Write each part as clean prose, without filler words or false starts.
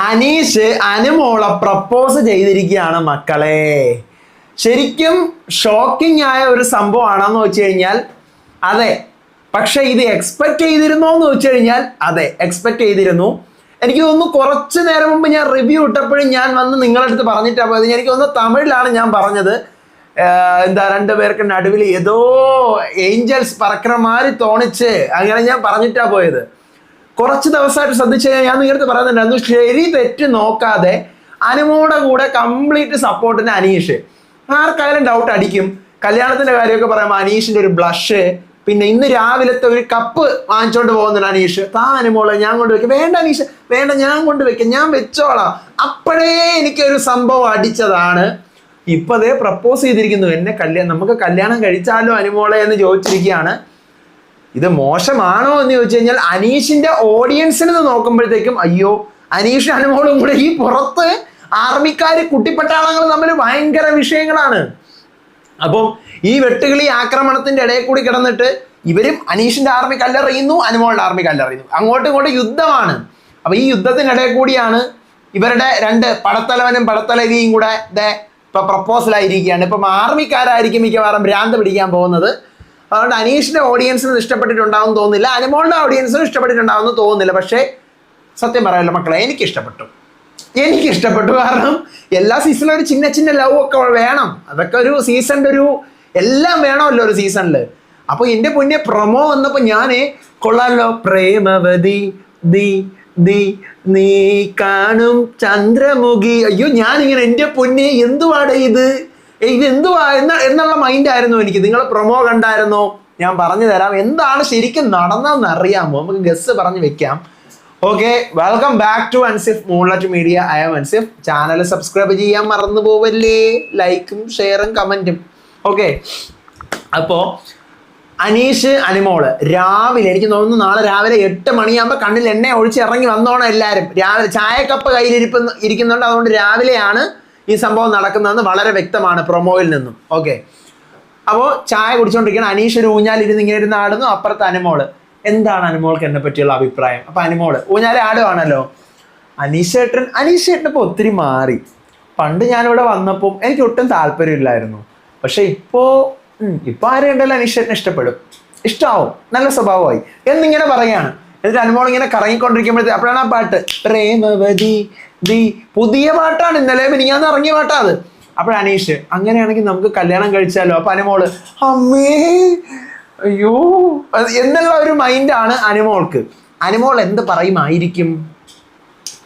അനീഷ് അനുമോളെ പ്രപ്പോസ് ചെയ്തിരിക്കുകയാണ് മക്കളെ. ശരിക്കും ഷോക്കിംഗ് ആയ ഒരു സംഭവമാണെന്ന് വെച്ച് കഴിഞ്ഞാൽ അതെ. പക്ഷെ ഇത് എക്സ്പെക്ട് ചെയ്തിരുന്നോ എന്ന് വെച്ച് കഴിഞ്ഞാൽ അതെ, എക്സ്പെക്ട് ചെയ്തിരുന്നു. എനിക്ക് തോന്നുന്നു കുറച്ച് നേരം മുമ്പ് ഞാൻ റിവ്യൂ ഇട്ടപ്പോഴും ഞാൻ വന്ന് നിങ്ങളുടെ അടുത്ത് പറഞ്ഞിട്ടാണ് പോയത്. എനിക്ക് തോന്നുന്നു തമിഴിലാണ് ഞാൻ പറഞ്ഞത്. രണ്ടുപേർക്ക് നടുവിൽ ഏതോ ഏഞ്ചൽസ് പറക്കണമാരി തോന്നിച്ച് അങ്ങനെ ഞാൻ പറഞ്ഞിട്ടാ പോയത്. കുറച്ച് ദിവസമായിട്ട് ശ്രദ്ധിച്ചു കഴിഞ്ഞാൽ ഞാൻ നിങ്ങളുടെ പറയുന്നുണ്ടായിരുന്നു, ശരി തെറ്റ് നോക്കാതെ അനുമോടെ കൂടെ കംപ്ലീറ്റ് സപ്പോർട്ടിന് അനീഷ്. ആർക്കായാലും ഡൗട്ട് അടിക്കും. കല്യാണത്തിന്റെ കാര്യമൊക്കെ പറയുമ്പോൾ അനീഷിന്റെ ഒരു ബ്ലഷ്, പിന്നെ ഇന്ന് രാവിലത്തെ ഒരു കപ്പ് വാങ്ങിച്ചോണ്ട് പോകുന്നുണ്ട് അനീഷ്. താ അനുമോളെ ഞാൻ കൊണ്ടുവയ്ക്കും. വേണ്ട അനീഷ്, വേണ്ട, ഞാൻ കൊണ്ടുവയ്ക്കാം, ഞാൻ വെച്ചോളാം. അപ്പോഴേ എനിക്കൊരു സംഭവം അടിച്ചതാണ്. ഇപ്പൊ അതേ പ്രപ്പോസ് ചെയ്തിരിക്കുന്നു. നമുക്ക് കല്യാണം കഴിച്ചാലോ അനുമോളെ എന്ന് ചോദിച്ചിരിക്കുകയാണ്. ഇത് മോശമാണോ എന്ന് ചോദിച്ചു കഴിഞ്ഞാൽ അനീഷിന്റെ ഓഡിയൻസിന് നോക്കുമ്പോഴത്തേക്കും അയ്യോ, അനീഷ് അനുമോളും കൂടെ ഈ പുറത്ത് ആർമിക്കാര് കുട്ടിപ്പട്ടാളങ്ങൾ തമ്മിൽ ഭയങ്കര വിഷയങ്ങളാണ്. അപ്പം ഈ വെട്ടുകിളി ആക്രമണത്തിന്റെ ഇടയിൽ കൂടി കിടന്നിട്ട് ഇവരും അനീഷിന്റെ ആർമി കല്ലെറിയുന്നു, അനുമോളുടെ ആർമി കല്ലെറിയുന്നു. അങ്ങോട്ടും ഇങ്ങോട്ടും യുദ്ധമാണ്. അപ്പൊ ഈ യുദ്ധത്തിനിടയിൽ കൂടിയാണ് ഇവരുടെ രണ്ട് പടത്തലവനും പടത്തലവിയും കൂടെ ഇപ്പൊ പ്രപ്പോസലായിരിക്കുകയാണ്. ഇപ്പം ആർമിക്കാരായിരിക്കും മിക്കവാറും ഭ്രാന്ത് പിടിക്കാൻ പോകുന്നത്. അതുകൊണ്ട് അനീഷിന്റെ ഓഡിയൻസിന് ഇഷ്ടപ്പെട്ടിട്ടുണ്ടാവും തോന്നുന്നില്ല, അനുമോളുടെ ഓഡിയൻസിനും ഇഷ്ടപ്പെട്ടിട്ടുണ്ടാവുമെന്ന് തോന്നുന്നില്ല. പക്ഷേ സത്യം പറയാമല്ലോ മക്കളെ, എനിക്കിഷ്ടപ്പെട്ടു. കാരണം എല്ലാ സീസണിലും ഒരു ചിന്ന ചിന്ന ലവ് ഒക്കെ വേണം. അതൊക്കെ ഒരു സീസണിന്റെ ഒരു എല്ലാം വേണമല്ലോ ഒരു സീസണിൽ. അപ്പൊ എന്റെ പൊന്നെ പ്രൊമോ വന്നപ്പോ ഞാന് കൊള്ളാലോ, പ്രേമവതി ദി ദി നീ കാണും ചന്ദ്രമുഖി. അയ്യോ, ഞാനിങ്ങനെ എന്റെ പൊന്നെ എന്തുവാടേ ഇതെന്തുവാ എന്നുള്ള മൈൻഡായിരുന്നു എനിക്ക്. നിങ്ങൾ പ്രൊമോ കണ്ടായിരുന്നോ? ഞാൻ പറഞ്ഞു തരാം എന്താണ് ശരിക്കും നടന്നതെന്ന് അറിയാമോ? നമുക്ക് ഗസ് പറഞ്ഞു വെക്കാം. Okay, welcome back to Ansif moonlight media. I am Ansif. Channel subscribe ചെയ്യാൻ മറന്നു പോവല്ലേ, ലൈക്കും ഷെയറും കമന്റും. ഓക്കെ, അപ്പോ അനീഷ് അനുമോള് രാവിലെ, എനിക്ക് തോന്നുന്നു നാളെ രാവിലെ 8 മണിയാകുമ്പോൾ കണ്ണിൽ എണ്ണ ഒഴിച്ച് ഇറങ്ങി വന്നോണം എല്ലാവരും. രാവിലെ ചായക്കപ്പ് ഇരിക്കുന്നുണ്ട്. അതുകൊണ്ട് രാവിലെയാണ് ഈ സംഭവം നടക്കുന്നതെന്ന് വളരെ വ്യക്തമാണ് പ്രൊമോയിൽ നിന്നും. ഓക്കെ, അപ്പോൾ ചായ കുടിച്ചോണ്ടിരിക്കണം. അനീഷ് ഒരു ഊഞ്ഞാലിരുന്ന് ഇങ്ങനെ ഇരുന്ന് ആടുന്നു. അപ്പുറത്ത് അനുമോള്. എന്താണ് അനുമോൾക്ക് എന്നെ പറ്റിയുള്ള അഭിപ്രായം? അപ്പൊ അനുമോള് ഊഞ്ഞാല് ആടുവാണല്ലോ. അനീഷ് ചേട്ടൻ ഇപ്പൊ ഒത്തിരി മാറി. പണ്ട് ഞാനിവിടെ വന്നപ്പോൾ എനിക്ക് ഒട്ടും താല്പര്യമില്ലായിരുന്നു. പക്ഷെ ഇപ്പോ ആരും കണ്ടാലും അനീഷ് ചേട്ടനെ ഇഷ്ടപ്പെടും, ഇഷ്ടമാവും, നല്ല സ്വഭാവമായി എന്നിങ്ങനെ പറയാണ്. എന്നിട്ട് അനുമോൾ ഇങ്ങനെ കറങ്ങിക്കൊണ്ടിരിക്കുമ്പോഴത്തെ അപ്പോഴാണ് ആ പാട്ട് പ്രേമവതി ദി, പുതിയ പാട്ടാണ്, ഇന്നലെ മിനിങ്ങാന്ന് ഇറങ്ങിയ പാട്ടാ അത്. അപ്പോൾ അനീഷ്, അങ്ങനെയാണെങ്കിൽ നമുക്ക് കല്യാണം കഴിച്ചാലോ? അപ്പൊ അനുമോള് അമ്മേ അയ്യോ എന്നുള്ള ഒരു മൈൻഡാണ് അനുമോൾക്ക്. അനുമോൾ എന്ത് പറയുമായിരിക്കും?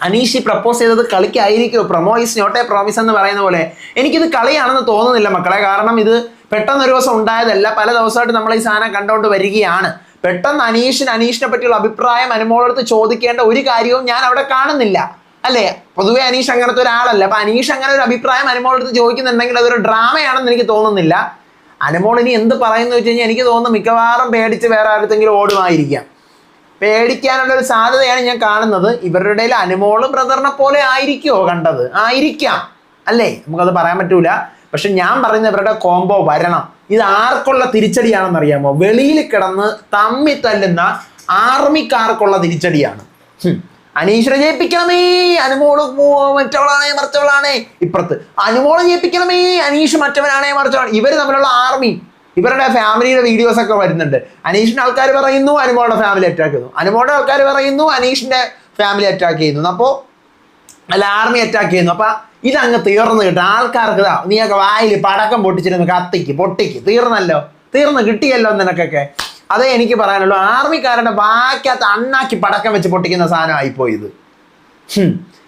അനീഷ് പ്രപ്പോസ് ചെയ്തത് കളിക്കായിരിക്കുമോ? Promo is not a promise എന്ന് പറയുന്ന പോലെ എനിക്കിത് കളിയാണെന്ന് തോന്നുന്നില്ല മക്കളെ. കാരണം ഇത് പെട്ടെന്ന് ഒരു ദിവസം ഉണ്ടായതല്ല, പല ദിവസമായിട്ട് നമ്മൾ ഈ സാധനം കണ്ടുകൊണ്ട് വരികയാണ്. പെട്ടെന്ന് അനീഷിനെ പറ്റിയുള്ള അഭിപ്രായം അനുമോളടുത്ത് ചോദിക്കേണ്ട ഒരു കാര്യവും ഞാൻ അവിടെ കാണുന്നില്ല, അല്ലേ? പൊതുവെ അനീഷ് അങ്ങനത്തെ ഒരാളല്ല. അപ്പൊ അനീഷ് അങ്ങനെ ഒരു അഭിപ്രായം അനുമോളടുത്ത് ചോദിക്കുന്നുണ്ടെങ്കിൽ അതൊരു ഡ്രാമയാണെന്ന് എനിക്ക് തോന്നുന്നില്ല. അനുമോൾ ഇനി എന്ത് പറയുന്നു വെച്ച് കഴിഞ്ഞാൽ എനിക്ക് തോന്നുന്നു മിക്കവാറും പേടിച്ച് വേറെ ആരുടെങ്കിലും ഓടുമായിരിക്കാം. പേടിക്കാനുള്ള ഒരു സാധ്യതയാണ് ഞാൻ കാണുന്നത്. ഇവരുടെ ഇടയിൽ അനുമോള് ബ്രദറിനെ പോലെ ആയിരിക്കുമോ കണ്ടത്? ആയിരിക്കാം, അല്ലേ? നമുക്കത് പറയാൻ പറ്റൂല. പക്ഷെ ഞാൻ പറയുന്ന ഇവരുടെ കോംബോ വരണം. ഇത് ആർക്കുള്ള തിരിച്ചടിയാണെന്ന് അറിയാമോ? വെളിയിൽ കിടന്ന് തമ്മി തല്ലുന്ന ആർമിക്കാർക്കുള്ള തിരിച്ചടിയാണ്. അനീഷിനെ ജയിപ്പിക്കണമേ, അനുമോള് മറ്റവളാണേ മറിച്ചവളാണേ. ഇപ്പുറത്ത് അനുമോളെ ജയിപ്പിക്കണമേ, അനീഷ് മറ്റവനാണേ മറിച്ചവളാണ്. ഇവർ തമ്മിലുള്ള ആർമി. ഇവരുടെ ഫാമിലിയുടെ വീഡിയോസ് ഒക്കെ വരുന്നുണ്ട്. അനീഷിന്റെ ആൾക്കാർ പറയുന്നു അനുമോളുടെ ഫാമിലി അറ്റാക്ക് ചെയ്യുന്നു, അനുമോളുടെ ആൾക്കാർ പറയുന്നു അനീഷിന്റെ ഫാമിലി അറ്റാക്ക് ചെയ്യുന്നു, അപ്പോൾ അല്ല ആർമി അറ്റാക്ക് ചെയ്യുന്നു. അപ്പൊ ഇതങ്ങ് തീർന്നു കിട്ടും ആൾക്കാർക്ക്. നീയൊക്കെ വായിൽ പടക്കം പൊട്ടിച്ചിരുന്നു, പൊട്ടിക്ക് തീർന്നു കിട്ടിയല്ലോ നിനക്കൊക്കെ. അതേ എനിക്ക് പറയാനുള്ളൂ. ആർമിക്കാരുടെ വാക്കകത്ത് അണ്ണാക്കി പടക്കം വെച്ച് പൊട്ടിക്കുന്ന സാധനമായിപ്പോയത്.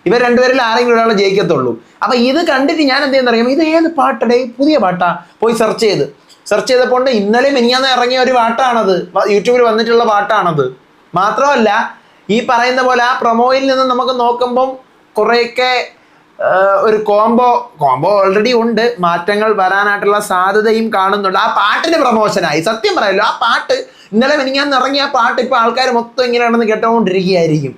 ഇവർ രണ്ടുപേരിൽ ആരെങ്കിലും ഒരാളെ ജയിക്കത്തുള്ളൂ. അപ്പൊ ഇത് കണ്ടിട്ട് ഞാൻ എന്ത് ചെയ്യുന്ന അറിയാം, ഇത് ഏത് പാട്ടടേ, പുതിയ പാട്ടാ. പോയി സെർച്ച് ചെയ്തപ്പോൾ ഇന്നലെ മിനിഞ്ഞാന്ന് ഇറങ്ങിയ ഒരു പാട്ടാണത്, യൂട്യൂബിൽ വന്നിട്ടുള്ള പാട്ടാണത്. മാത്രമല്ല ഈ പറയുന്ന പോലെ ആ പ്രൊമോയിൽ നിന്ന് നമുക്ക് നോക്കുമ്പം കുറേയൊക്കെ ഒരു കോംബോ ഓൾറെഡി ഉണ്ട്. മാറ്റങ്ങൾ വരാനായിട്ടുള്ള സാധ്യതയും കാണുന്നുണ്ട്. ആ പാട്ടിന് പ്രമോഷനായി. സത്യം പറയല്ലോ, ആ പാട്ട് ഇന്നലെ മിനിഞ്ഞാന്ന് ഇറങ്ങിയ ആ പാട്ട് ഇപ്പൊ ആൾക്കാർ മൊത്തം ഇങ്ങനെ നടന്ന് കേട്ടുകൊണ്ടിരിക്കുകയായിരിക്കും.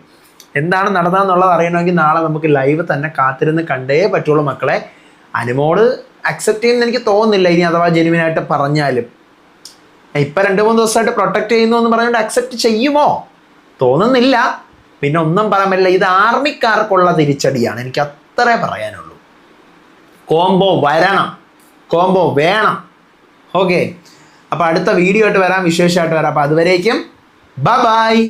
എന്താണ് നടന്നതെന്നുള്ളത് അറിയണമെങ്കിൽ നാളെ നമുക്ക് ലൈവ് തന്നെ കാത്തിരുന്ന് കണ്ടേ പറ്റുള്ളൂ മക്കളെ. അനുമോള് അക്സെപ്റ്റ് ചെയ്യുമെന്ന് എനിക്ക് തോന്നുന്നില്ല. ഇനി അഥവാ ജെനുവിനായിട്ട് പറഞ്ഞാലും ഇപ്പൊ 2-3 ദിവസമായിട്ട് പ്രൊട്ടക്ട് ചെയ്യുന്നു എന്ന് പറഞ്ഞുകൊണ്ട് അക്സെപ്റ്റ് ചെയ്യുമോ? തോന്നുന്നില്ല. പിന്നെ ഒന്നും പറയാൻ പറ്റില്ല. ഇത് ആർമിക്കാർക്കുള്ള തിരിച്ചടിയാണ്. എനിക്ക് അത്രേ പറയാനുള്ളൂ. കോംബോ വരണം, കോംബോ വേണം. ഓക്കെ, അപ്പോൾ അടുത്ത വീഡിയോ ആയിട്ട് വരാം, വിശേഷമായിട്ട് വരാം. അപ്പോൾ അതുവരേക്കും ബൈ.